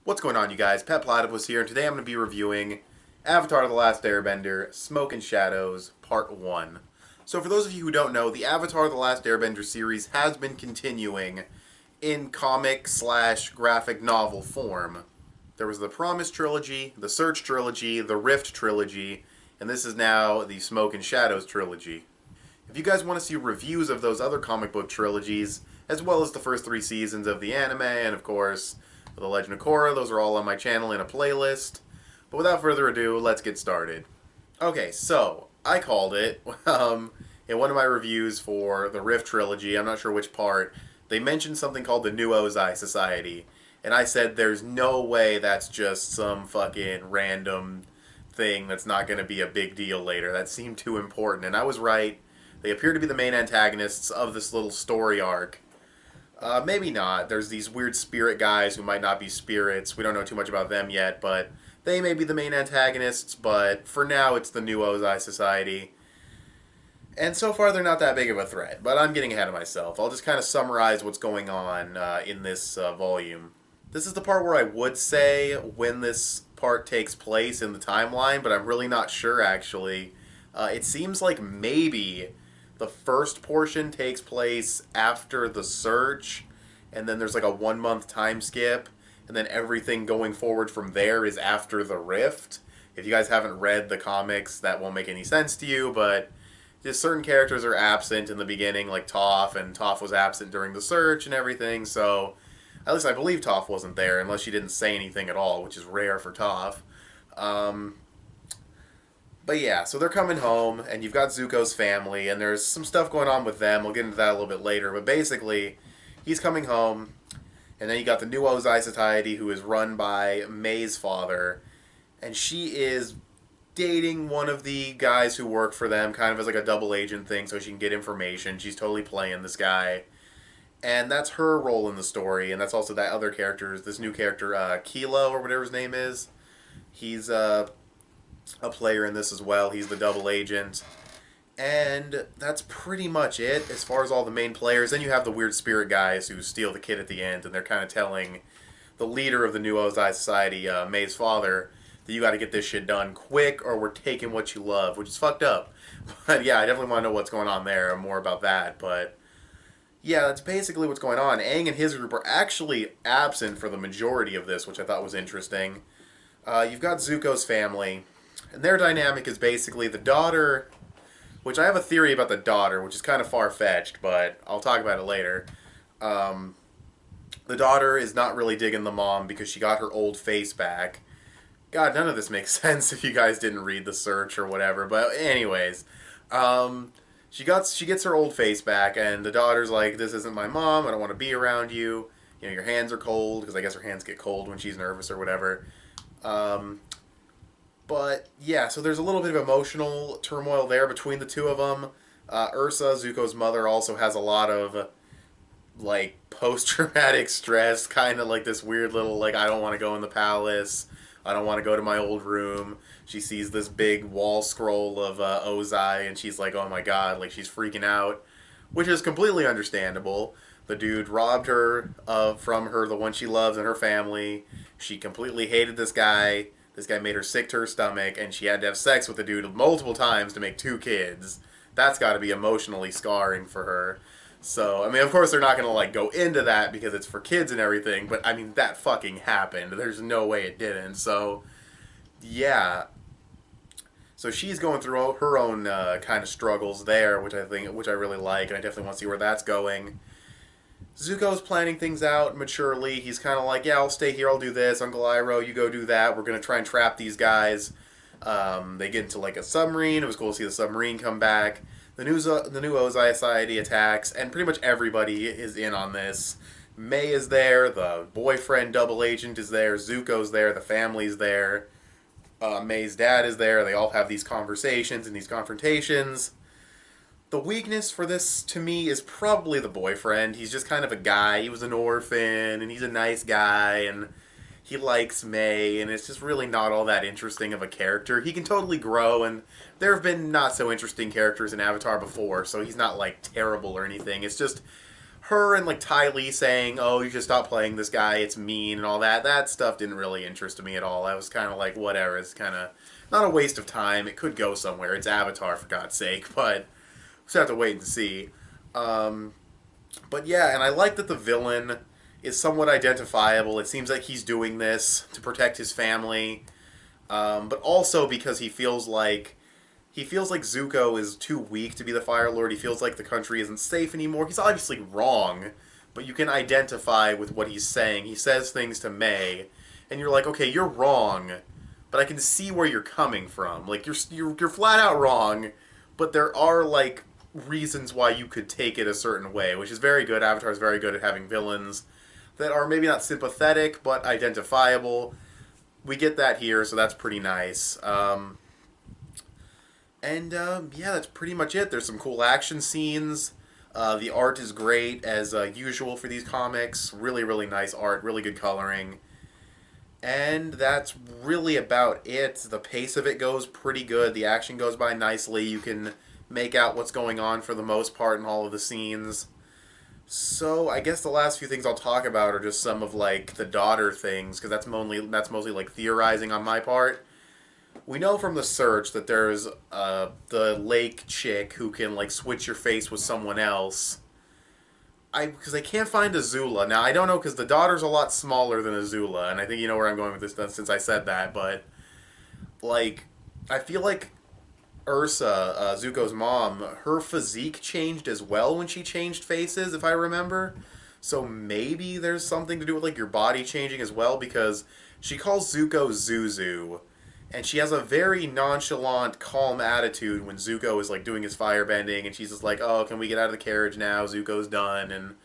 What's going on, you guys? Petplatypus here, and today I'm going to be reviewing Avatar: The Last Airbender, Smoke and Shadows, Part 1. So for those of you who don't know, the Avatar: The Last Airbender series has been continuing in comic/graphic novel form. There was the Promise trilogy, the Search trilogy, the Rift trilogy, and this is now the Smoke and Shadows trilogy. If you guys want to see reviews of those other comic book trilogies, as well as the first 3 seasons of the anime, and of course, The Legend of Korra, those are all on my channel in a playlist. But without further ado, let's get started. Okay, so, I called it, in one of my reviews for the Rift trilogy, I'm not sure which part, they mentioned something called the New Ozai Society. And I said, there's no way that's just some fucking random thing that's not going to be a big deal later. That seemed too important. And I was right. They appear to be the main antagonists of this little story arc. Maybe not. There's these weird spirit guys who might not be spirits. We don't know too much about them yet, but they may be the main antagonists. But for now, it's the New Ozai Society. And so far, they're not that big of a threat. But I'm getting ahead of myself. I'll just kind of summarize what's going on in this volume. This is the part where I would say when this part takes place in the timeline, but I'm really not sure, actually. It seems like maybe the first portion takes place after the search, and then there's like a 1-month time skip, and then everything going forward from there is after the rift. If you guys haven't read the comics, that won't make any sense to you, but just certain characters are absent in the beginning, like Toph, and Toph was absent during the search and everything, so at least I believe Toph wasn't there, unless she didn't say anything at all, which is rare for Toph. But yeah, so they're coming home, and you've got Zuko's family, and there's some stuff going on with them. We'll get into that a little bit later. But basically, he's coming home, and then you got the New Ozai Society, who is run by May's father, and she is dating one of the guys who work for them, kind of as like a double agent thing, so she can get information. She's totally playing this guy. And that's her role in the story, and that's also that other character, this new character, Kilo, or whatever his name is. He's a player in this as well. He's the double agent. And that's pretty much it as far as all the main players. Then you have the weird spirit guys who steal the kid at the end, and they're kind of telling the leader of the New Ozai Society, May's father, that you got to get this shit done quick or we're taking what you love, which is fucked up. But yeah, I definitely want to know what's going on there, more about that. But yeah, that's basically what's going on. Aang and his group are actually absent for the majority of this, which I thought was interesting. You've got Zuko's family, and their dynamic is basically the daughter, which I have a theory about the daughter, which is kind of far-fetched, but I'll talk about it later. The daughter is not really digging the mom because she got her old face back. God, none of this makes sense if you guys didn't read The Search or whatever, but anyways. She gets her old face back, and the daughter's like, this isn't my mom, I don't want to be around you. You know, your hands are cold, because I guess her hands get cold when she's nervous or whatever. But, yeah, so there's a little bit of emotional turmoil there between the two of them. Ursa, Zuko's mother, also has a lot of, like, post-traumatic stress, kind of like this weird little, like, I don't want to go in the palace, I don't want to go to my old room. She sees this big wall scroll of Ozai, and she's like, oh my god, like, she's freaking out, which is completely understandable. The dude robbed her from her, the one she loves, and her family. She completely hated this guy. This guy made her sick to her stomach, and she had to have sex with the dude multiple times to make 2 kids. That's got to be emotionally scarring for her. So, I mean, of course they're not going to, like, go into that because it's for kids and everything, but, I mean, that fucking happened. There's no way it didn't. So, yeah. So she's going through her own kind of struggles there, which I really like, and I definitely want to see where that's going. Zuko's planning things out maturely. He's kind of like, yeah, I'll stay here, I'll do this. Uncle Iroh, you go do that. We're going to try and trap these guys. They get into, like, a submarine. It was cool to see the submarine come back. The new Ozai Society attacks, and pretty much everybody is in on this. May is there, the boyfriend double agent is there, Zuko's there, the family's there. May's dad is there. They all have these conversations and these confrontations. The weakness for this, to me, is probably the boyfriend. He's just kind of a guy. He was an orphan, and he's a nice guy, and he likes May, and it's just really not all that interesting of a character. He can totally grow, and there have been not so interesting characters in Avatar before, so he's not, like, terrible or anything. It's just her and like Ty Lee saying, "Oh, you should stop playing this guy. It's mean," and all that. That stuff didn't really interest me at all. I was kind of like, whatever. It's kind of not a waste of time. It could go somewhere. It's Avatar, for God's sake. But we'll just have to wait and see. But yeah, and I like that the villain is somewhat identifiable. It seems like he's doing this to protect his family, but also because he feels like Zuko is too weak to be the Fire Lord. He feels like the country isn't safe anymore. He's obviously wrong, but you can identify with what he's saying. He says things to May, and you're like, okay, you're wrong, but I can see where you're coming from. Like you're flat out wrong, but there are like reasons why you could take it a certain way, which is very good. Avatar is very good at having villains that are maybe not sympathetic but identifiable. We get that here, so that's pretty nice. Yeah, that's pretty much it. There's some cool action scenes. The art is great, as usual for these comics. Really, really nice art, really good coloring. And that's really about it. The pace of it goes pretty good. The action goes by nicely. You can make out what's going on for the most part in all of the scenes. So I guess the last few things I'll talk about are just some of like the daughter things, because that's mostly like theorizing on my part. We know from the search that there's the lake chick who can like switch your face with someone else. Because I can't find Azula. Now I don't know, because the daughter's a lot smaller than Azula, and I think you know where I'm going with this since I said that. But like, I feel like Ursa, Zuko's mom, her physique changed as well when she changed faces, if I remember. So maybe there's something to do with like your body changing as well, because she calls Zuko Zuzu. And she has a very nonchalant, calm attitude when Zuko is like doing his firebending, and she's just like, "Oh, can we get out of the carriage now? Zuko's done." And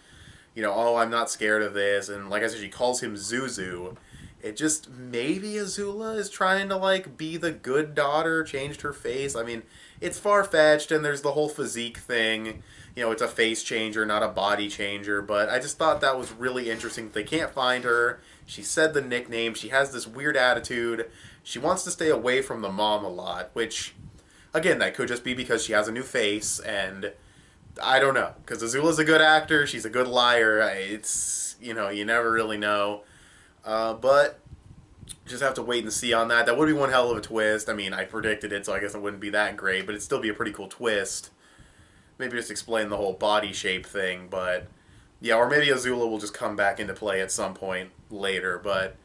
"Oh, I'm not scared of this." And like I said, she calls him Zuzu. It just, maybe Azula is trying to like be the good daughter, changed her face. I mean, it's far-fetched, and there's the whole physique thing. It's a face changer, not a body changer. But I just thought that was really interesting. They can't find her. She said the nickname. She has this weird attitude. She wants to stay away from the mom a lot, which, again, that could just be because she has a new face, and I don't know. Because Azula's a good actor. She's a good liar. It's, you never really know. But just have to wait and see on that. That would be one hell of a twist. I mean, I predicted it, so I guess it wouldn't be that great, but it'd still be a pretty cool twist. Maybe just explain the whole body shape thing, but yeah, or maybe Azula will just come back into play at some point later, but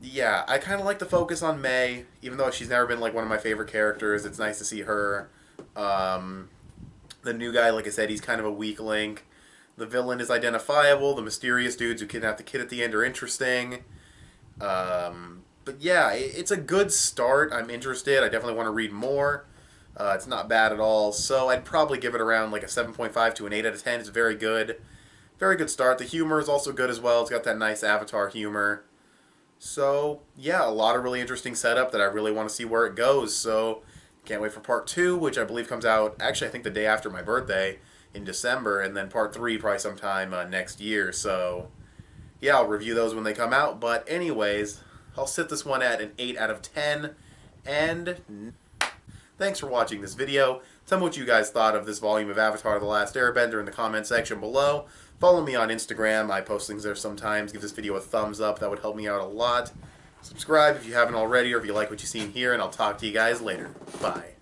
yeah, I kind of like the focus on May, even though she's never been like one of my favorite characters. It's nice to see her. The new guy, like I said, he's kind of a weak link. The villain is identifiable. The mysterious dudes who kidnap the kid at the end are interesting. But yeah, it's a good start. I'm interested. I definitely want to read more. It's not bad at all. So I'd probably give it around like a 7.5 to an 8 out of 10. It's very good. Very good start. The humor is also good as well. It's got that nice Avatar humor. So yeah, a lot of really interesting setup that I really want to see where it goes. So can't wait for part 2, which I believe comes out, actually I think the day after my birthday in December, and then part 3 probably sometime next year. So yeah, I'll review those when they come out. But anyways, I'll sit this one at an 8 out of 10. And thanks for watching this video. Tell me what you guys thought of this volume of Avatar: The Last Airbender in the comment section below. Follow me on Instagram. I post things there sometimes. Give this video a thumbs up. That would help me out a lot. Subscribe if you haven't already, or if you like what you see in here, and I'll talk to you guys later. Bye.